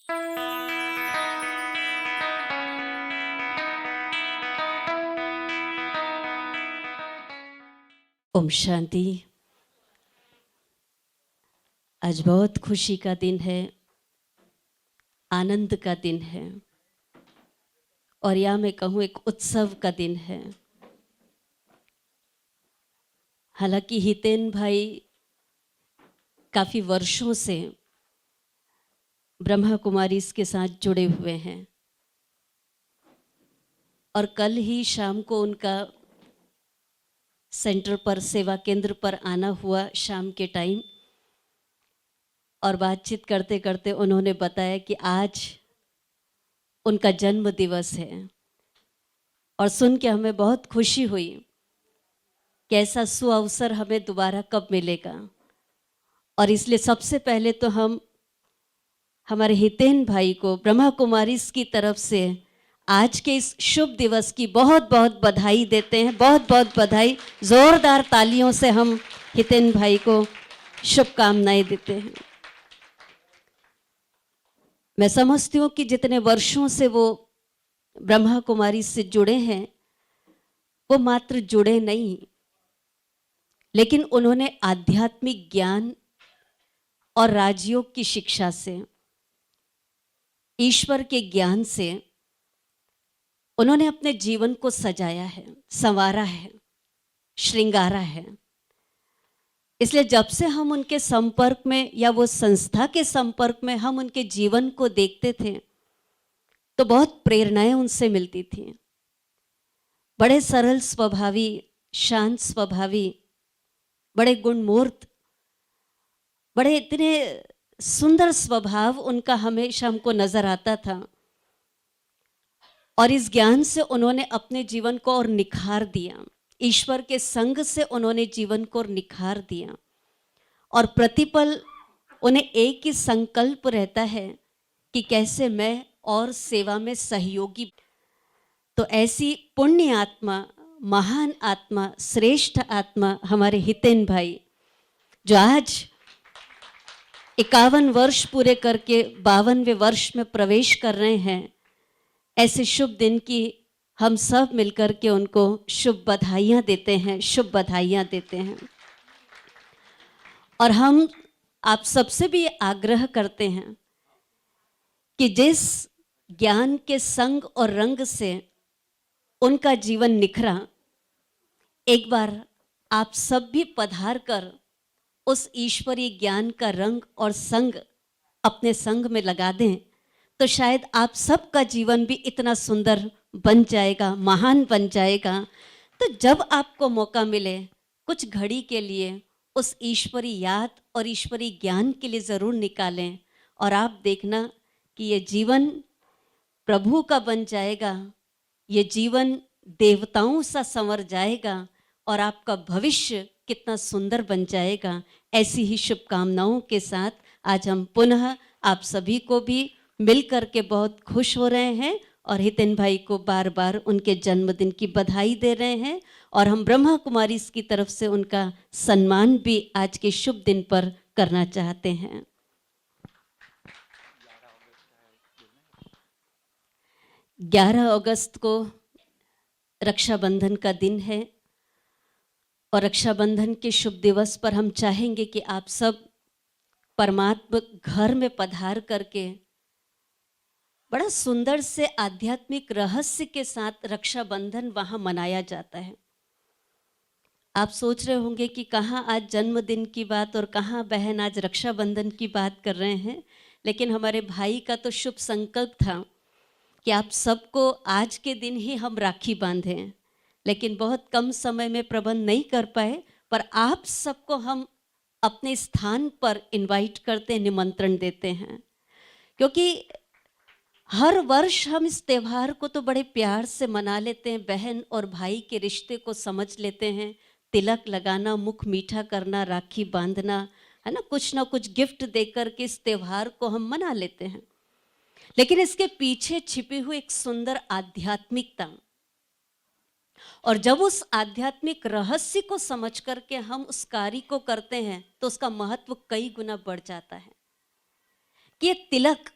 ओम शांति। आज बहुत खुशी का दिन है, आनंद का दिन है, और या मैं कहूँ एक उत्सव का दिन है। हालांकि हितेन भाई काफ़ी वर्षों से ब्रह्मा कुमारी इसके साथ जुड़े हुए हैं, और कल ही शाम को उनका सेंटर पर, सेवा केंद्र पर आना हुआ शाम के टाइम, और बातचीत करते करते उन्होंने बताया कि आज उनका जन्म दिवस है। और सुन के हमें बहुत खुशी हुई कि ऐसा सुअवसर हमें दोबारा कब मिलेगा। और इसलिए सबसे पहले तो हम हमारे हितेन भाई को ब्रह्मा कुमारीज की तरफ से आज के इस शुभ दिवस की बहुत बहुत बधाई देते हैं। बहुत बहुत बधाई। जोरदार तालियों से हम हितेन भाई को शुभकामनाएं देते हैं। मैं समझती हूँ कि जितने वर्षों से वो ब्रह्मा कुमारी से जुड़े हैं, वो मात्र जुड़े नहीं, लेकिन उन्होंने आध्यात्मिक ज्ञान और राजयोग की शिक्षा से, ईश्वर के ज्ञान से उन्होंने अपने जीवन को सजाया है, संवारा है, श्रृंगारा है। इसलिए जब से हम उनके संपर्क में या वो संस्था के संपर्क में हम उनके जीवन को देखते थे, तो बहुत प्रेरणाएं उनसे मिलती थी। बड़े सरल स्वभावी, शांत स्वभावी, बड़े गुणमूर्त, बड़े इतने सुंदर स्वभाव उनका हमेशा हमको नजर आता था। और इस ज्ञान से उन्होंने अपने जीवन को और निखार दिया, ईश्वर के संग से उन्होंने जीवन को और निखार दिया। और प्रतिपल उन्हें एक ही संकल्प रहता है कि कैसे मैं और सेवा में सहयोगी। तो ऐसी पुण्य आत्मा, महान आत्मा, श्रेष्ठ आत्मा हमारे हितेन भाई, जो आज 51 वर्ष पूरे करके 52वें वर्ष में प्रवेश कर रहे हैं, ऐसे शुभ दिन की हम सब मिलकर के उनको शुभ बधाइयाँ देते हैं, शुभ बधाइयाँ देते हैं। और हम आप सबसे भी आग्रह करते हैं कि जिस ज्ञान के संग और रंग से उनका जीवन निखरा, एक बार आप सब भी पधार कर उस ईश्वरीय ज्ञान का रंग और संग अपने संग में लगा दें, तो शायद आप सबका जीवन भी इतना सुंदर बन जाएगा, महान बन जाएगा। तो जब आपको मौका मिले, कुछ घड़ी के लिए उस ईश्वरीय याद और ईश्वरीय ज्ञान के लिए ज़रूर निकालें, और आप देखना कि ये जीवन प्रभु का बन जाएगा, ये जीवन देवताओं सा संवर जाएगा, और आपका भविष्य कितना सुंदर बन जाएगा। ऐसी ही शुभकामनाओं के साथ आज हम पुनः आप सभी को भी मिल करके बहुत खुश हो रहे हैं, और हितेन भाई को बार बार उनके जन्मदिन की बधाई दे रहे हैं। और हम ब्रह्मा कुमारी की तरफ से उनका सम्मान भी आज के शुभ दिन पर करना चाहते हैं। 11 अगस्त को रक्षाबंधन का दिन है, और रक्षाबंधन के शुभ दिवस पर हम चाहेंगे कि आप सब परमात्मा घर में पधार करके बड़ा सुंदर से आध्यात्मिक रहस्य के साथ रक्षाबंधन वहाँ मनाया जाता है। आप सोच रहे होंगे कि कहाँ आज जन्मदिन की बात और कहाँ बहन आज रक्षाबंधन की बात कर रहे हैं, लेकिन हमारे भाई का तो शुभ संकल्प था कि आप सबको आज के दिन ही हम राखी बांधें, लेकिन बहुत कम समय में प्रबंध नहीं कर पाए, पर आप सबको हम अपने स्थान पर इनवाइट करते हैं, निमंत्रण देते हैं। क्योंकि हर वर्ष हम इस त्यौहार को तो बड़े प्यार से मना लेते हैं, बहन और भाई के रिश्ते को समझ लेते हैं, तिलक लगाना, मुख मीठा करना, राखी बांधना, है ना कुछ गिफ्ट देकर के इस त्यौहार को हम मना लेते हैं। लेकिन इसके पीछे छिपी हुई एक सुंदर आध्यात्मिकता, और जब उस आध्यात्मिक रहस्य को समझ करके हम उस कार्य को करते हैं, तो उसका महत्व कई गुना बढ़ जाता है। कि ये तिलक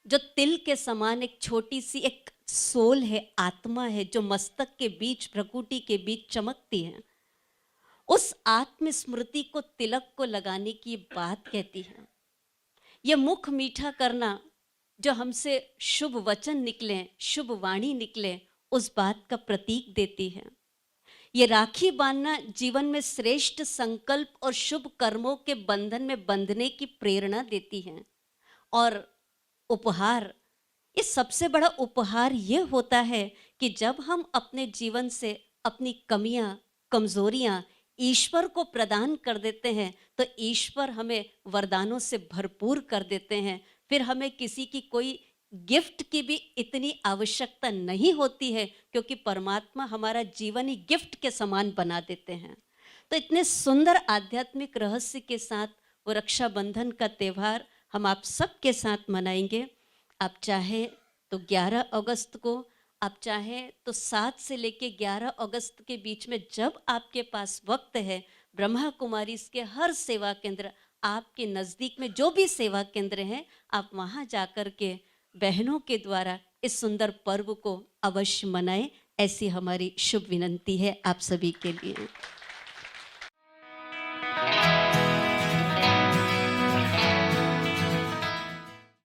जो तिल के समान एक छोटी सी एक सोल है, आत्मा है, जो मस्तक के बीच, प्रकृति के बीच चमकती है, उस आत्म स्मृति को, तिलक को लगाने की बात कहती है। ये मुख मीठा करना, जो हमसे शुभ वचन निकले, शुभ वाणी निकले, उस बात का प्रतीक देती है। ये राखी बांधना जीवन में श्रेष्ठ संकल्प और शुभ कर्मों के बंधन में बंधने की प्रेरणा देती है। और उपहार, इस सबसे बड़ा उपहार ये होता है कि जब हम अपने जीवन से अपनी कमियां, कमजोरियां ईश्वर को प्रदान कर देते हैं, तो ईश्वर हमें वरदानों से भरपूर कर देते हैं। फिर हमें किसी की कोई गिफ्ट की भी इतनी आवश्यकता नहीं होती है, क्योंकि परमात्मा हमारा जीवन ही गिफ्ट के समान बना देते हैं। तो इतने सुंदर आध्यात्मिक रहस्य के साथ वो रक्षाबंधन का त्यौहार हम आप सबके साथ मनाएंगे। आप चाहे तो 11 अगस्त को, आप चाहे तो 7 से लेके 11 अगस्त के बीच में जब आपके पास वक्त है, ब्रह्मा कुमारी के हर सेवा केंद्र, आपके नज़दीक में जो भी सेवा केंद्र हैं, आप वहाँ जाकर के बहनों के द्वारा इस सुंदर पर्व को अवश्य मनाएं। ऐसी हमारी शुभ विनंती है आप सभी के लिए।